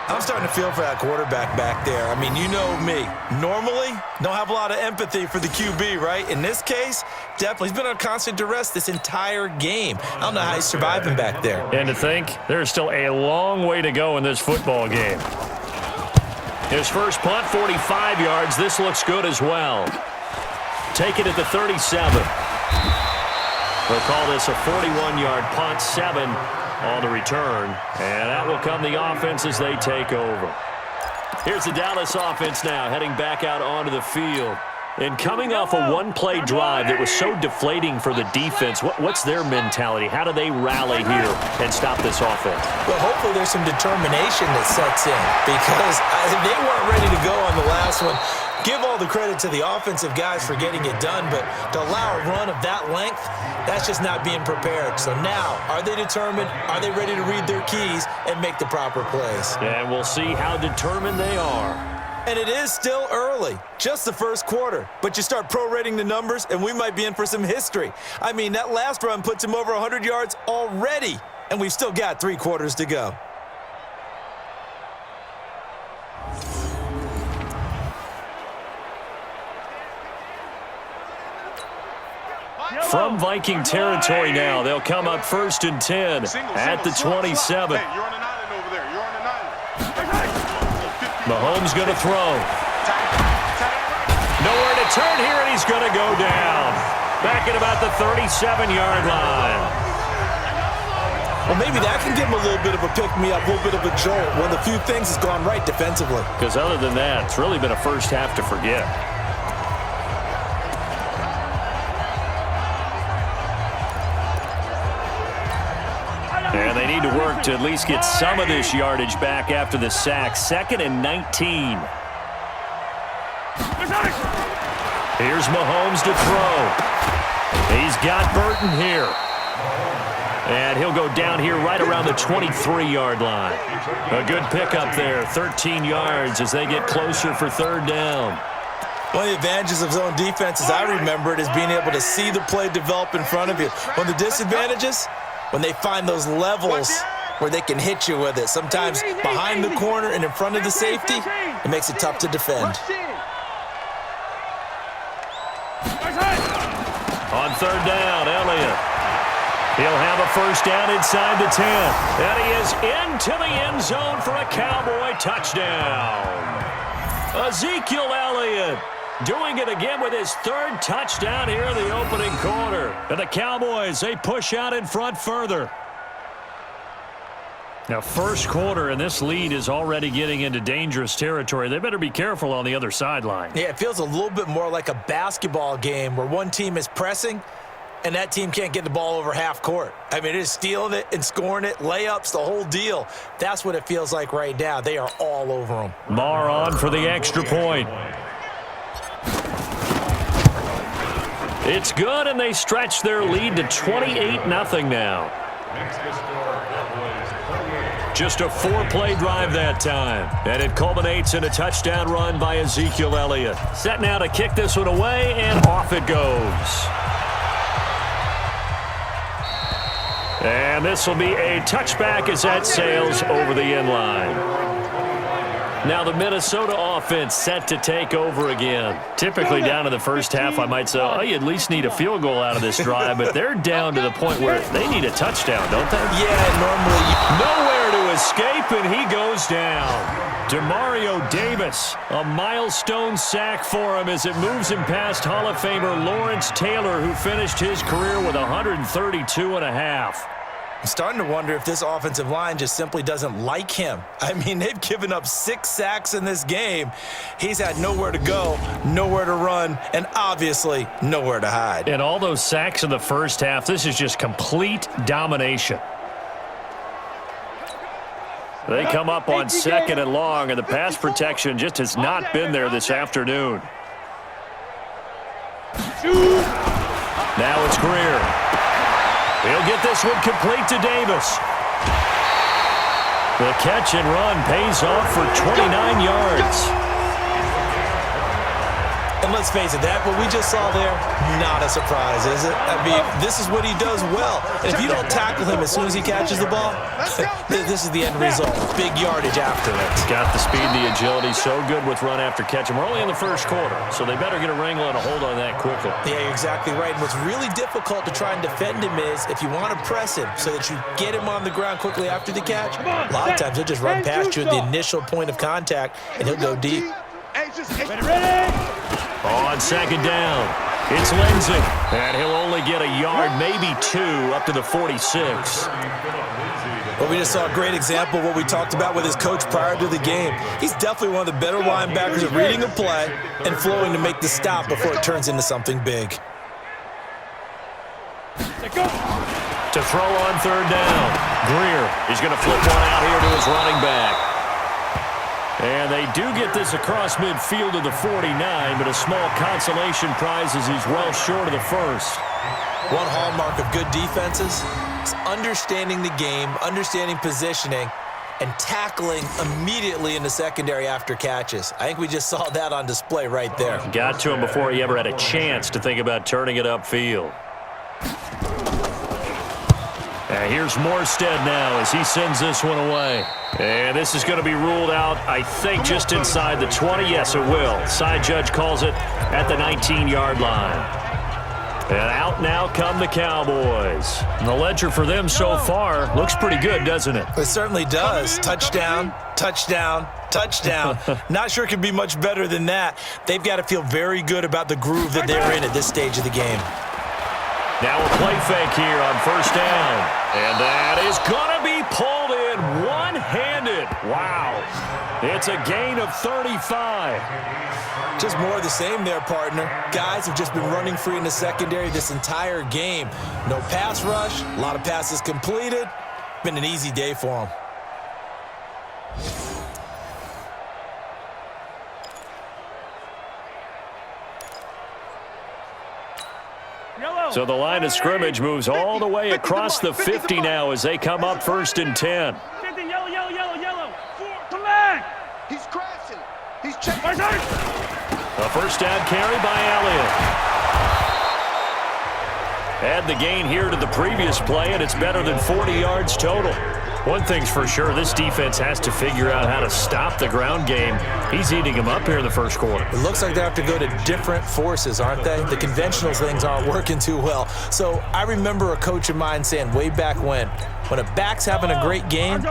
I'm starting to feel for that quarterback back there. I mean, you know me. Normally, don't have a lot of empathy for the QB, right? In this case, definitely. He's been on constant duress this entire game. I don't know how he's surviving back there. And to think, there's still a long way to go in this football game. His first punt, 45 yards. This looks good as well. Take it at the 37. They'll call this a 41-yard punt, 7 on the return. And that will come the offense as they take over. Here's the Dallas offense now heading back out onto the field. And coming off a one-play drive that was so deflating for the defense, what's their mentality? How do they rally here and stop this offense? Well, hopefully there's some determination that sets in because they weren't ready to go on the last one. Give all the credit to the offensive guys for getting it done, but to allow a run of that length, that's just not being prepared. So now, are they determined? Are they ready to read their keys and make the proper plays? And we'll see how determined they are. And it is still early, just the first quarter. But you start prorating the numbers, and we might be in for some history. I mean, that last run puts him over 100 yards already, and we've still got 3 quarters to go. From Viking territory now, they'll come up 1st and 10 at the 27. Hey, you're on an island over there. You're on an island. Mahomes going to throw. Nowhere to turn here, and he's going to go down. Back at about the 37-yard line. Well, maybe that can give him a little bit of a pick-me-up, a little bit of a jolt. One of the few things has gone right defensively. Because other than that, it's really been a first half to forget. And they need to work to at least get some of this yardage back after the sack. 2nd and 19. Here's Mahomes to throw. He's got Burton here. And he'll go down here right around the 23-yard line. A good pickup there, 13 yards as they get closer for 3rd down. One of the advantages of zone defense, as I remember it, is being able to see the play develop in front of you. One of the disadvantages, when they find those levels where they can hit you with it. Sometimes behind the corner and in front of the safety, it makes it tough to defend. On 3rd down, Elliott. He'll have a first down inside the 10. And he is into the end zone for a Cowboy touchdown. Ezekiel Elliott doing it again with his 3rd touchdown here in the opening quarter. And the Cowboys, they push out in front further. Now, first quarter, and this lead is already getting into dangerous territory. They better be careful on the other sideline. Yeah, it feels a little bit more like a basketball game where one team is pressing and that team can't get the ball over half court. I mean, it is stealing it and scoring it, layups, the whole deal. That's what it feels like right now. They are all over them. Marr on for the extra point. It's good, and they stretch their lead to 28-0 now. Just a 4-play drive that time, and it culminates in a touchdown run by Ezekiel Elliott. Set now to kick this one away, and off it goes. And this will be a touchback as that sails over the end line. Now the Minnesota offense set to take over again. Typically down to the first half, I might say, oh, you at least need a field goal out of this drive, but they're down to the point where they need a touchdown, don't they? Yeah, normally. Nowhere to escape, and he goes down. Demario Davis, a milestone sack for him as it moves him past Hall of Famer Lawrence Taylor, who finished his career with 132.5. I'm starting to wonder if this offensive line just simply doesn't like him. I mean, they've given up 6 sacks in this game. He's had nowhere to go, nowhere to run, and obviously nowhere to hide. And all those sacks in the first half, this is just complete domination. They come up on 2nd and long, and the pass protection just has not been there this afternoon. Now it's Greer. He'll get this one complete to Davis. The catch and run pays off for 29 yards. And let's face it, that what we just saw there, not a surprise, is it? I mean, this is what he does well. And if you don't tackle him as soon as he catches the ball, this is the end result. Big yardage after it. Got the speed, the agility, so good with run after catch. And we're only in the first quarter, so they better get a wrangle and a hold on that quickly. Yeah, you're exactly right. And what's really difficult to try and defend him is if you want to press him so that you get him on the ground quickly after the catch, a lot of times he'll just run past you at the initial point of contact, and he'll go deep. Ready? On second down, it's Lindsay. And he'll only get a yard, maybe 2, up to the 46. Well, we just saw a great example of what we talked about with his coach prior to the game. He's definitely one of the better linebackers at reading a play and flowing to make the stop before it turns into something big. To throw on third down, Greer is going to flip one out here to his running back. And they do get this across midfield to the 49, but a small consolation prize as he's well short of the first. One hallmark of good defenses is understanding the game, understanding positioning, and tackling immediately in the secondary after catches. I think we just saw that on display right there. Got to him before he ever had a chance to think about turning it upfield. And here's Morstead now as he sends this one away. And this is going to be ruled out, I think, just inside the 20. Yes, it will. Side judge calls it at the 19-yard line. And out now come the Cowboys. And the ledger for them so far looks pretty good, doesn't it? It certainly does. Touchdown, touchdown, touchdown. Not sure it could be much better than that. They've got to feel very good about the groove that they're in at this stage of the game. Now a play fake here on first down. And that is going to be pulled in one-handed. Wow. It's a gain of 35. Just more of the same there, partner. Guys have just been running free in the secondary this entire game. No pass rush, a lot of passes completed. Been an easy day for them. So the line of scrimmage moves all the way across the 50 now as they come up first and 10. Yellow. Come back. He's crashing. He's checking. A first down carry by Elliott. Add the gain here to the previous play, and it's better than 40 yards total. One thing's for sure, this defense has to figure out how to stop the ground game. He's eating them up here in the first quarter. It looks like they have to go to different forces, aren't they? The conventional things aren't working too well. So I remember a coach of mine saying way back when a back's having a great game,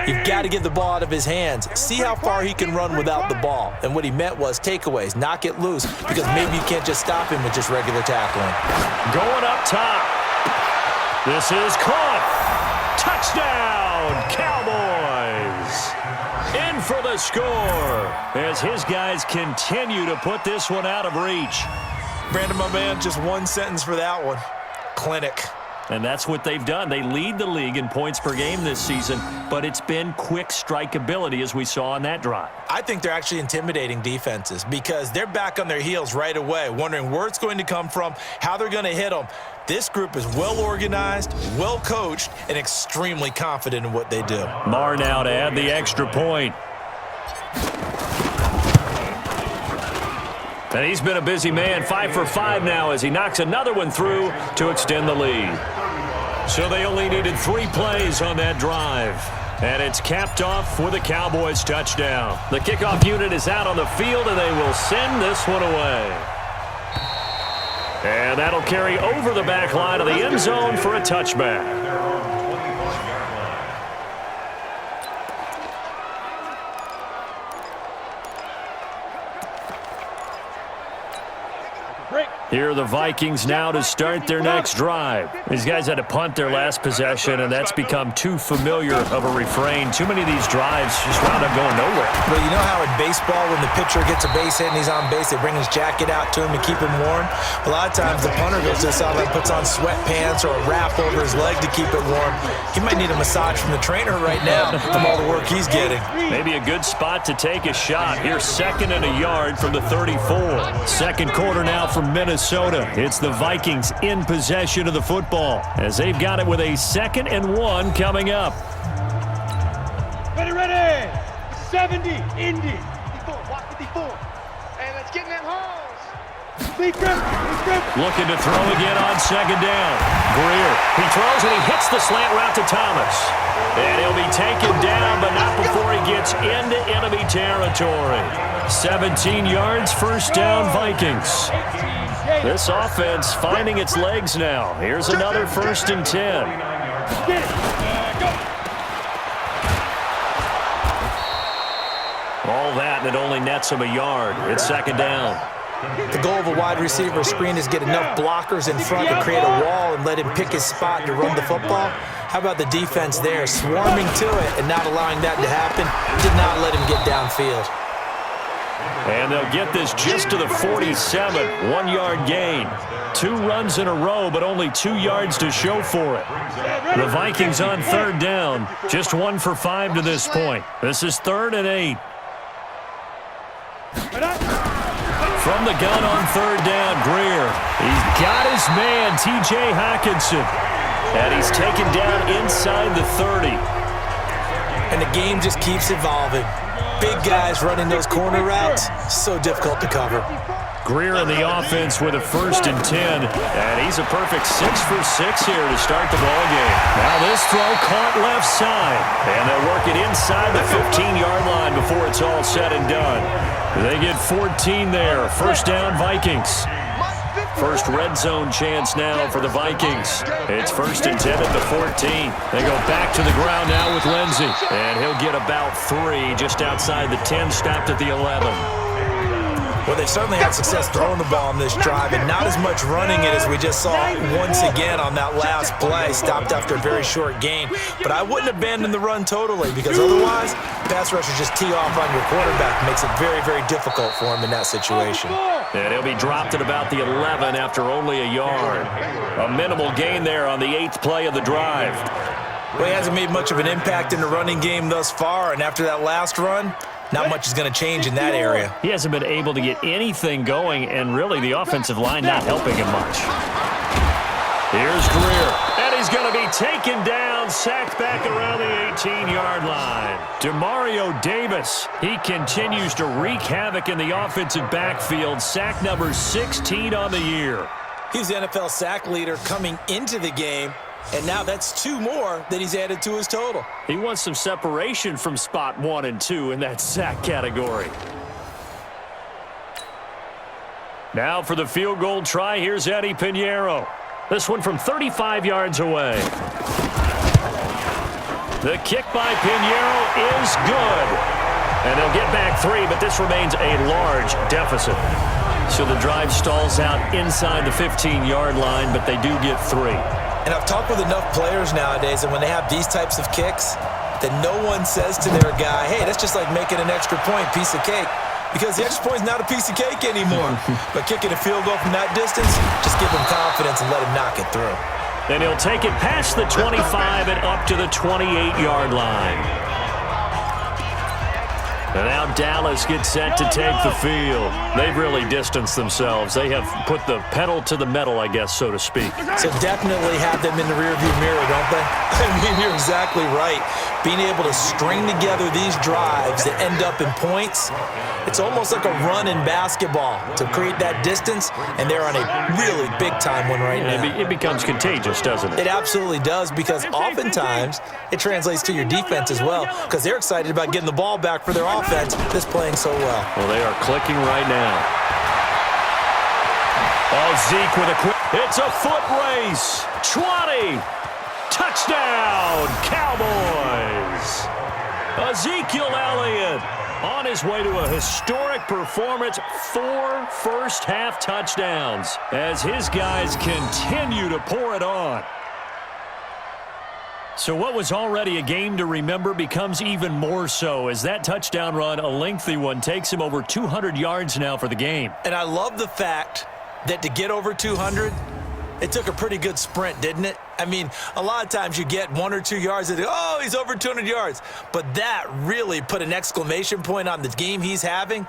you've got to get the ball out of his hands. See how far he can run without the ball. And what he meant was takeaways, knock it loose, because maybe you can't just stop him with just regular tackling. Going up top. This is caught. Touchdown, Cowboys! In for the score as his guys continue to put this one out of reach. Brandon, my man, just one sentence for that one. Clinic. And that's what they've done. They lead the league in points per game this season, but it's been quick strikeability as we saw on that drive. I think they're actually intimidating defenses because they're back on their heels right away, wondering where it's going to come from, how they're going to hit them. This group is well organized, well coached, and extremely confident in what they do. Marr now to add the extra point. And he's been a busy man, 5 for 5 now as he knocks another one through to extend the lead. So they only needed 3 plays on that drive. And it's capped off with a Cowboys touchdown. The kickoff unit is out on the field, and they will send this one away. And that'll carry over the back line of the end zone for a touchback. Here are the Vikings now to start their next drive. These guys had to punt their last possession, and that's become too familiar of a refrain. Too many of these drives just wound up going nowhere. Well, you know how in baseball, when the pitcher gets a base hit and he's on base, they bring his jacket out to him to keep him warm? A lot of times the punter goes to the sideline, puts on sweatpants or a wrap over his leg to keep it warm. He might need a massage from the trainer right now from all the work he's getting. Maybe a good spot to take a shot. Here's 2nd and a yard from the 34. Second quarter now from Minnesota. It's the Vikings in possession of the football as they've got it with a 2nd and 1 coming up. Ready. 70, Indy. 54, block 54. And let's get in them holes. Looking to throw again on second down. Greer. He throws and he hits the slant route to Thomas. And he'll be taken down, but not before he gets into enemy territory. 17 yards, first down, Vikings. This offense finding its legs now. Here's another 1st and 10. All that, and it only nets him a yard. It's second down. The goal of a wide receiver screen is get enough blockers in front to create a wall and let him pick his spot to run the football. How about the defense there, swarming to it and not allowing that to happen? Did not let him get downfield. And they'll get this just to the 47, 1-yard gain. 2 runs in a row, but only 2 yards to show for it. The Vikings on 3rd down, just 1 for 5 to this point. This is 3rd and 8. From the gun on 3rd down, Greer. He's got his man, T.J. Hockenson. And he's taken down inside the 30. And the game just keeps evolving. Big guys running those corner routes, so difficult to cover. Greer in the offense with a 1st and 10. And he's a perfect 6 for 6 here to start the ballgame. Now this throw caught left side. And they'll work it inside the 15-yard line before it's all said and done. They get 14 there. First down, Vikings. First red zone chance now for the Vikings. It's 1st and 10 at the 14. They go back to the ground now with Lindsey. And he'll get about 3 just outside the 10, stopped at the 11. Well, they've certainly had success throwing the ball on this drive, and not as much running it as we just saw once again on that last play, stopped after a very short gain. But I wouldn't abandon the run totally, because otherwise, pass rushers just tee off on your quarterback. It makes it very, very difficult for him in that situation. And he'll be dropped at about the 11 after only a yard. A minimal gain there on the 8th play of the drive. Well, he hasn't made much of an impact in the running game thus far, and after that last run, not much is going to change in that area. He hasn't been able to get anything going, and really the offensive line not helping him much. Here's Greer, and he's going to be taken down, sacked back around the 18-yard line. Demario Davis, he continues to wreak havoc in the offensive backfield, sack number 16 on the year. He's the NFL sack leader coming into the game, and now that's 2 more that he's added to his total. He wants some separation from spot 1 and 2 in that sack category. Now for the field goal try, here's Eddie Pinheiro. This one from 35 yards away. The kick by Pinheiro is good. And they'll get back 3, but this remains a large deficit. So the drive stalls out inside the 15-yard line, but they do get 3. And I've talked with enough players nowadays, and when they have these types of kicks, that no one says to their guy, hey, that's just like making an extra point, piece of cake. Because the extra point is not a piece of cake anymore. But kicking a field goal from that distance, just give him confidence and let him knock it through. Then he'll take it past the 25 and up to the 28-yard line. And now Dallas gets set to take the field. They've really distanced themselves. They have put the pedal to the metal, I guess, so to speak. So definitely have them in the rearview mirror, don't they? I mean, you're exactly right. Being able to string together these drives that end up in points, it's almost like a run in basketball to create that distance, and they're on a really big-time one right now. It becomes contagious, doesn't it? It absolutely does, because oftentimes it translates to your defense as well, because they're excited about getting the ball back for their offense that's playing so well. Well, they are clicking right now. Oh, Zeke with a quick. It's a foot race. 20. Touchdown, Cowboys. Ezekiel Elliott on his way to a historic performance. 4 first-half touchdowns as his guys continue to pour it on. So what was already a game to remember becomes even more so as that touchdown run, a lengthy one, takes him over 200 yards now for the game. And I love the fact that to get over 200, it took a pretty good sprint, didn't it? I mean, a lot of times you get 1 or 2 yards and oh, he's over 200 yards. But that really put an exclamation point on the game he's having.